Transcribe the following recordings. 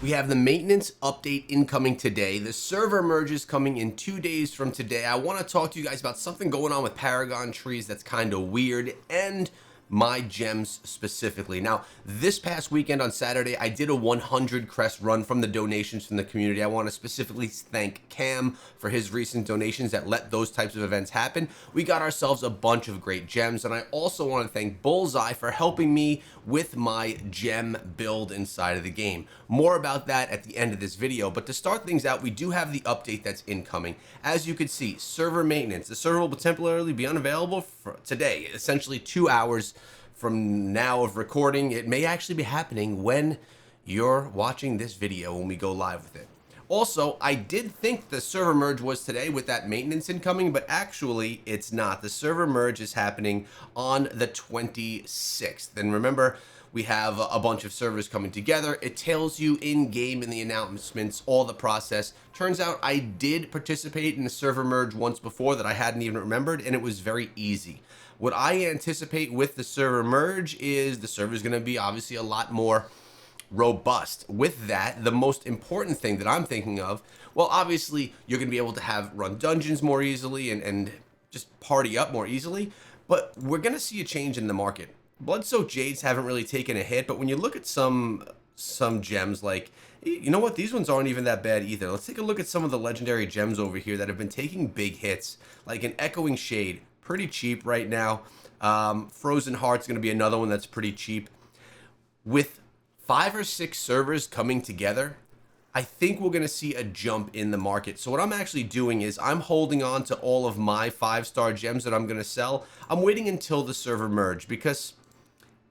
We have the maintenance update incoming today. The server merge is coming in 2 days from today. I want to talk to you guys about something going on with Paragon trees that's kind of weird, and my gems specifically. Now, this past weekend on Saturday, I did a 100 crest run from the donations from the community. I want to specifically thank Cam for his recent donations that let those types of events happen. We got ourselves a bunch of great gems, and I also want to thank Bullseye for helping me with my gem build inside of the game. More about that at the end of this video, but to start things out, we do have the update that's incoming. As you can see, server maintenance. The server will temporarily be unavailable for today, essentially 2 hours from now of recording. It may actually be happening when you're watching this video when we go live with it. Also, I did think the server merge was today with that maintenance incoming, but actually it's not. The server merge is happening on the 26th. And remember, we have a bunch of servers coming together. It tells you in game in the announcements all the process. Turns out I did participate in the server merge once before that I hadn't even remembered, and it was very easy. What I anticipate with the server merge is the server is going to be obviously a lot more robust. With that, the most important thing that I'm thinking of, well, obviously you're going to be able to run dungeons more easily and just party up more easily, but we're going to see a change in the market. Bloodsoaked Jades haven't really taken a hit, but when you look at some gems, like, you know what, these ones aren't even that bad either. Let's take a look at some of the legendary gems over here that have been taking big hits, like an Echoing Shade, pretty cheap right now. Frozen Heart's going to be another one that's pretty cheap. With 5 or 6 servers coming together, I think we're going to see a jump in the market. So what I'm actually doing is I'm holding on to all of my 5-star gems that I'm going to sell. I'm waiting until the server merge because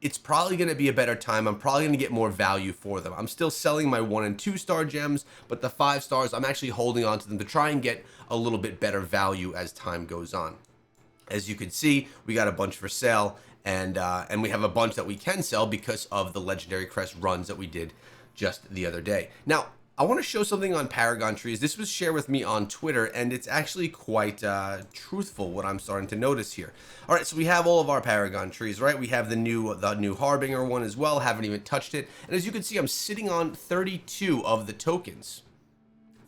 it's probably going to be a better time. I'm probably going to get more value for them. I'm still selling my 1 and 2-star gems, but the 5 stars, I'm actually holding on to them to try and get a little bit better value as time goes on. As you can see, we got a bunch for sale, and we have a bunch that we can sell because of the legendary crest runs that we did just the other day. Now, I want to show something on Paragon trees. This was shared with me on Twitter, and it's actually quite truthful what I'm starting to notice here. All right, so we have all of our Paragon trees, right? We have the new Harbinger one as well. Haven't even touched it. And as you can see, I'm sitting on 32 of the tokens.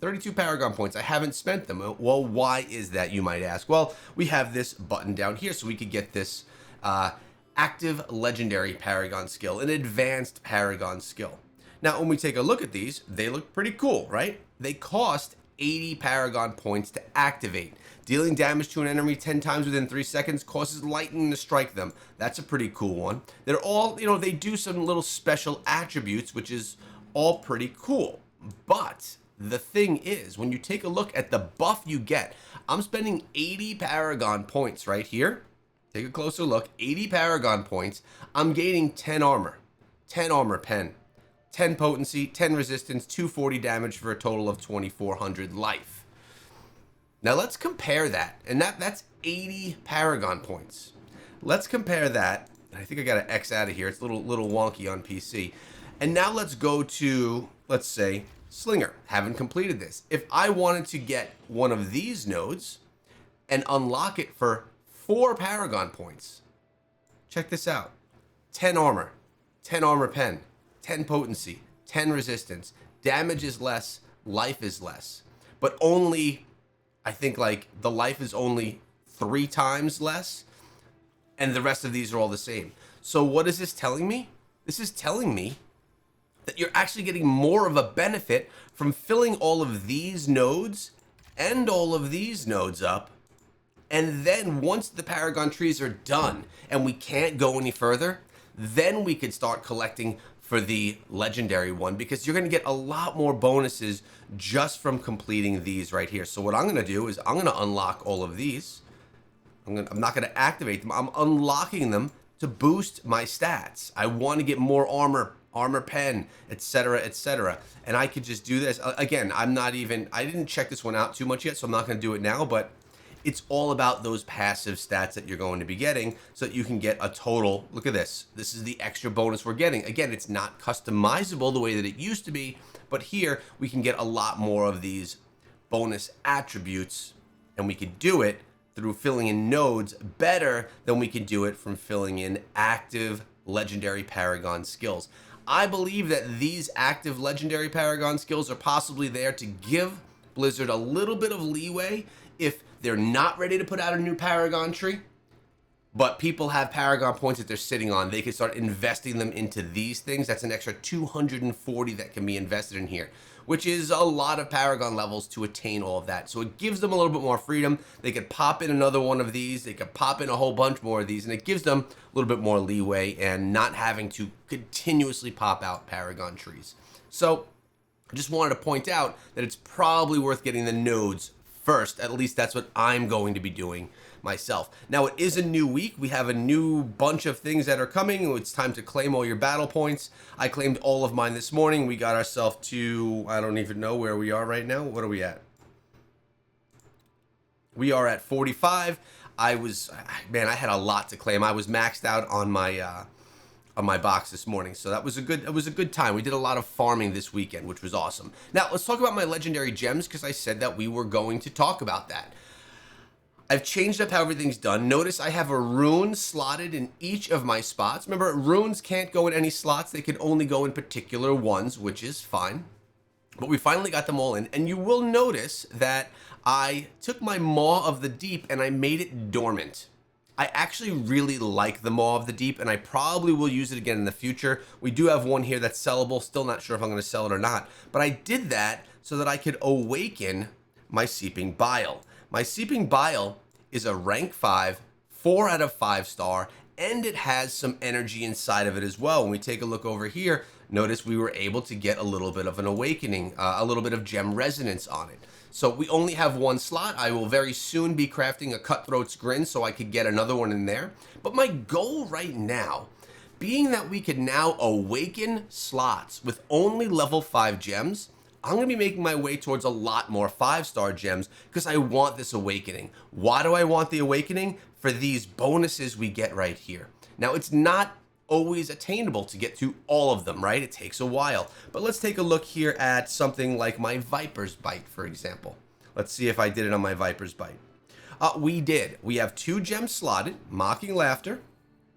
32 Paragon points. I haven't spent them. Well, why is that, you might ask? Well, we have this button down here, so we could get this active legendary Paragon skill, an advanced Paragon skill. Now, when we take a look at these, they look pretty cool, right? They cost 80 Paragon points to activate. Dealing damage to an enemy 10 times within 3 seconds causes lightning to strike them. That's a pretty cool one. They're all, they do some little special attributes, which is all pretty cool. But the thing is, when you take a look at the buff you get, I'm spending 80 Paragon points right here. Take a closer look, 80 Paragon points. I'm gaining 10 armor, 10 armor pen, 10 potency, 10 resistance, 240 damage for a total of 2,400 life. Now let's compare that, and that's 80 Paragon points. Let's compare that. I think I got to X out of here. It's a little wonky on PC. And now let's go to, let's say, Slinger. Haven't completed this. If I wanted to get one of these nodes and unlock it for 4 Paragon points, check this out. 10 armor, 10 armor pen, 10 potency, 10 resistance. Damage is less, life is less. But only, I think, like, the life is only 3 times less, and the rest of these are all the same. So what is this telling me? This is telling me that you're actually getting more of a benefit from filling all of these nodes and all of these nodes up. And then once the Paragon trees are done and we can't go any further, then we could start collecting for the legendary one, because you're going to get a lot more bonuses just from completing these right here. So what I'm going to do is I'm going to unlock all of these. I'm not going to activate them. I'm unlocking them to boost my stats. I want to get more armor pen, etc., etc. And I could just do this. Again, I didn't check this one out too much yet, so I'm not going to do it now, but it's all about those passive stats that you're going to be getting so that you can get a total. Look at this. This is the extra bonus we're getting. Again, it's not customizable the way that it used to be, but here we can get a lot more of these bonus attributes, and we could do it through filling in nodes better than we could do it from filling in active legendary Paragon skills. I believe that these active legendary Paragon skills are possibly there to give Blizzard a little bit of leeway if they're not ready to put out a new Paragon tree, but people have Paragon points that they're sitting on. They can start investing them into these things. That's an extra 240 that can be invested in here, which is a lot of Paragon levels to attain all of that. So it gives them a little bit more freedom. They could pop in another one of these. They could pop in a whole bunch more of these, and it gives them a little bit more leeway and not having to continuously pop out Paragon trees. So I just wanted to point out that it's probably worth getting the nodes first. At least that's what I'm going to be doing myself. Now, it is a new week. We have a new bunch of things that are coming. It's time to claim all your battle points. I claimed all of mine this morning. We got ourselves to, I don't even know where we are right now. What are we at? We are at 45. Man, I had a lot to claim. I was maxed out on my box this morning, so that was a good time. We did a lot of farming this weekend, which was awesome. Now let's talk about my legendary gems, because I said that we were going to talk about that. I've changed up how everything's done. Notice I have a rune slotted in each of my spots. Remember, runes can't go in any slots. They can only go in particular ones, which is fine. But we finally got them all in. And you will notice that I took my Maw of the Deep and I made it dormant. I actually really like the Maw of the Deep, and I probably will use it again in the future. We do have one here that's sellable. Still not sure if I'm going to sell it or not. But I did that so that I could awaken my Seeping Bile. My Seeping Bile is a rank 5, 4 out of 5 star, and it has some energy inside of it as well. When we take a look over here, notice we were able to get a little bit of an awakening, a little bit of gem resonance on it. So we only have one slot. I will very soon be crafting a Cutthroat's Grin so I could get another one in there. But my goal right now, being that we can now awaken slots with only level 5 gems, I'm going to be making my way towards a lot more 5-star gems because I want this awakening. Why do I want the awakening? For these bonuses we get right here. Now, it's not always attainable to get to all of them, right? It takes a while. But let's take a look here at something like my Viper's Bite, for example. Let's see if I did it on my Viper's Bite. We did. We have 2 gems slotted. Mocking Laughter.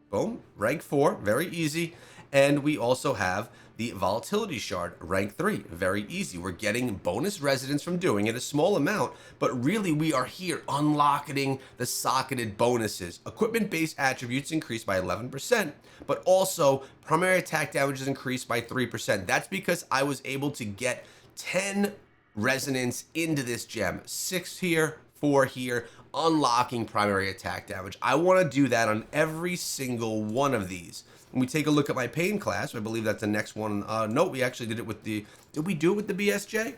Boom. Rank 4. Very easy. And we also have the Volatility Shard, rank 3, very easy. We're getting bonus resonance from doing it, a small amount, but really we are here unlocking the socketed bonuses. Equipment-based attributes increased by 11%, but also primary attack damage is increased by 3%. That's because I was able to get 10 resonance into this gem, 6 here, 4 here, unlocking primary attack damage. I want to do that on every single one of these. When we take a look at my pain class, I believe that's the next one. No, we actually did it with the, did we do it with the BSJ?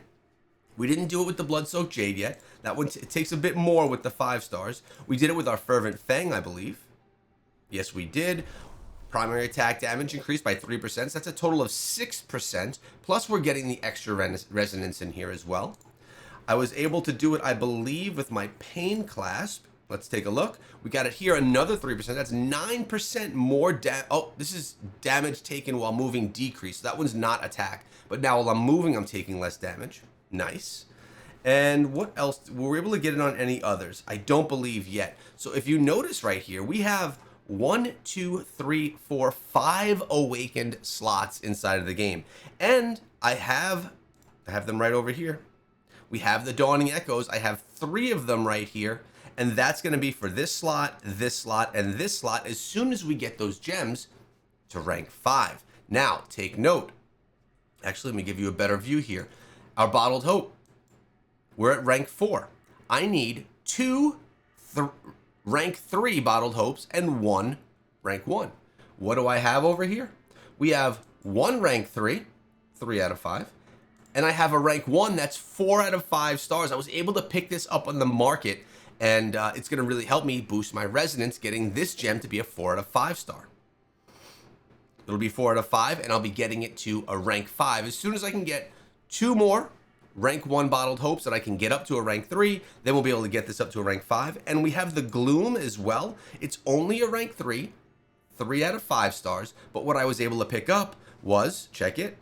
We didn't do it with the Blood-Soaked Jade yet. That one, it takes a bit more with the 5 stars. We did it with our Fervent Fang, I believe. Yes, we did. Primary attack damage increased by 3%. So that's a total of 6%. Plus, we're getting the extra resonance in here as well. I was able to do it, I believe, with my Pain Clasp. Let's take a look. We got it here, another 3%. That's 9% more oh, this is damage taken while moving decreased. That one's not attack. But now while I'm moving, I'm taking less damage. Nice. And what else? Were we able to get it on any others? I don't believe yet. So if you notice right here, we have 1, 2, 3, 4, 5 awakened slots inside of the game. And I have them right over here. We have the Dawning Echoes. I have 3 of them right here. And that's going to be for this slot, and this slot, as soon as we get those gems to rank 5. Now, take note. Actually, let me give you a better view here. Our Bottled Hope. We're at rank 4. I need 2 rank 3 Bottled Hopes and 1 rank 1. What do I have over here? We have 1 rank 3, 3 out of 5. And I have a rank 1 that's 4 out of 5 stars. I was able to pick this up on the market. And it's going to really help me boost my resonance, getting this gem to be a 4 out of 5 star. It'll be 4 out of 5, and I'll be getting it to a rank 5. As soon as I can get 2 more rank 1 Bottled Hopes that I can get up to a rank 3, then we'll be able to get this up to a rank 5. And we have the Gloom as well. It's only a rank 3, 3 out of 5 stars. But what I was able to pick up was, check it,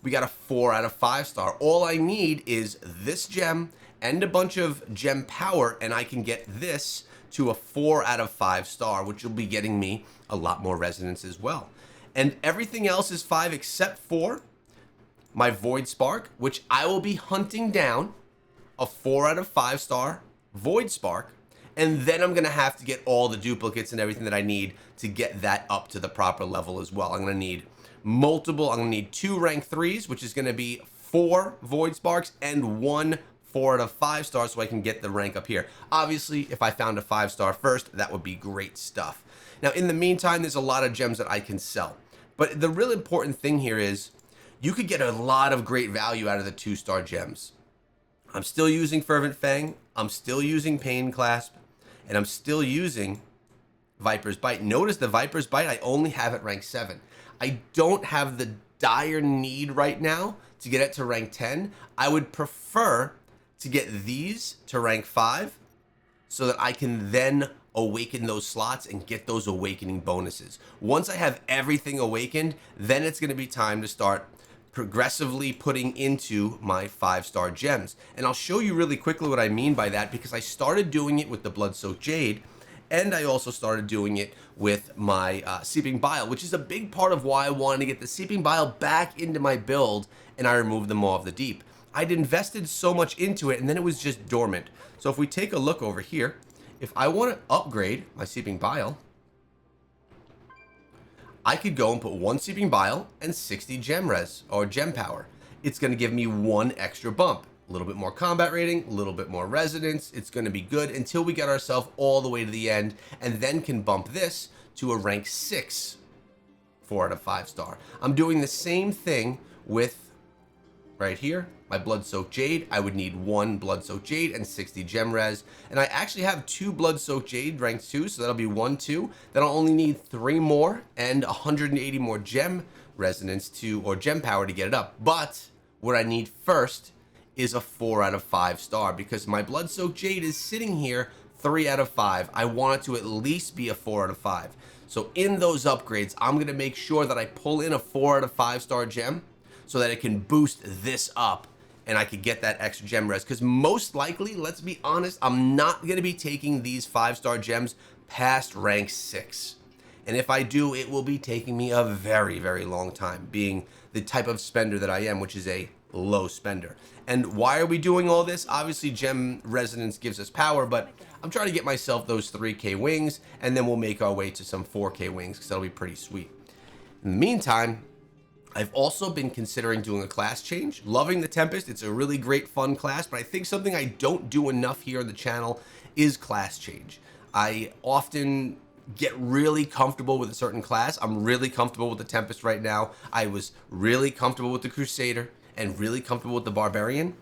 we got a 4 out of 5 star. All I need is this gem and a bunch of gem power, and I can get this to a 4 out of 5 star, which will be getting me a lot more resonance as well. And everything else is 5 except for my Void Spark, which I will be hunting down a 4 out of 5 star Void Spark. And then I'm going to have to get all the duplicates and everything that I need to get that up to the proper level as well. I'm going to need I'm going to need 2 rank 3s, which is going to be 4 Void Sparks and 1 4 out of 5 stars so I can get the rank up here. Obviously, if I found a 5-star first, that would be great stuff. Now, in the meantime, there's a lot of gems that I can sell. But the real important thing here is you could get a lot of great value out of the 2-star gems. I'm still using Fervent Fang. I'm still using Pain Clasp. And I'm still using Viper's Bite. Notice the Viper's Bite, I only have it rank 7. I don't have the dire need right now to get it to rank 10. I would prefer to get these to rank 5 so that I can then awaken those slots and get those awakening bonuses. Once I have everything awakened, then it's going to be time to start progressively putting into my 5-star gems. And I'll show you really quickly what I mean by that, because I started doing it with the Blood-Soaked Jade, and I also started doing it with my Seeping Bile, which is a big part of why I wanted to get the Seeping Bile back into my build, and I removed them Maw of the Deep. I'd invested so much into it, and then it was just dormant. So if we take a look over here, if I want to upgrade my Seeping Bile, I could go and put 1 Seeping Bile and 60 gem res, or gem power. It's going to give me 1 extra bump. A little bit more combat rating, a little bit more resonance. It's going to be good until we get ourselves all the way to the end, and then can bump this to a rank 6, 4 out of 5 star. I'm doing the same thing with right here, my Blood-Soaked Jade. I would need 1 Blood-Soaked Jade and 60 gem res. And I actually have 2 Blood-Soaked Jade ranked 2, so that'll be 1, 2. Then I'll only need 3 more and 180 more gem resonance to, or gem power to get it up. But what I need first is a 4 out of 5 star, because my Blood-Soaked Jade is sitting here 3 out of 5. I want it to at least be a 4 out of 5. So in those upgrades, I'm going to make sure that I pull in a 4 out of 5 star gem so that it can boost this up and I could get that extra gem res. Because most likely, let's be honest, I'm not going to be taking these 5-star gems past rank 6. And if I do, it will be taking me a very, very long time, being the type of spender that I am, which is a low spender. And why are we doing all this? Obviously, gem resonance gives us power, but I'm trying to get myself those 3K wings, and then we'll make our way to some 4K wings, because that'll be pretty sweet. In the meantime, I've also been considering doing a class change. Loving the Tempest. It's a really great, fun class, but I think something I don't do enough here on the channel is class change. I often get really comfortable with a certain class. I'm really comfortable with the Tempest right now. I was really comfortable with the Crusader and really comfortable with the Barbarian.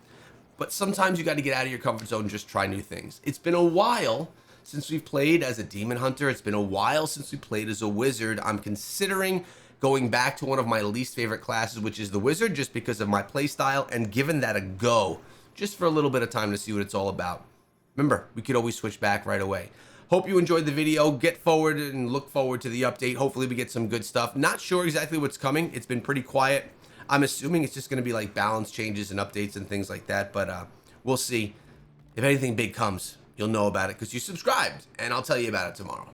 But sometimes you got to get out of your comfort zone and just try new things. It's been a while since we've played as a Demon Hunter. It's been a while since we played as a Wizard. I'm considering going back to one of my least favorite classes, which is the Wizard, just because of my playstyle, and giving that a go, just for a little bit of time to see what it's all about. Remember, we could always switch back right away. Hope you enjoyed the video. Get forward and look forward to the update. Hopefully we get some good stuff. Not sure exactly what's coming. It's been pretty quiet. I'm assuming it's just going to be like balance changes and updates and things like that, but we'll see. If anything big comes, you'll know about it because you subscribed, and I'll tell you about it tomorrow.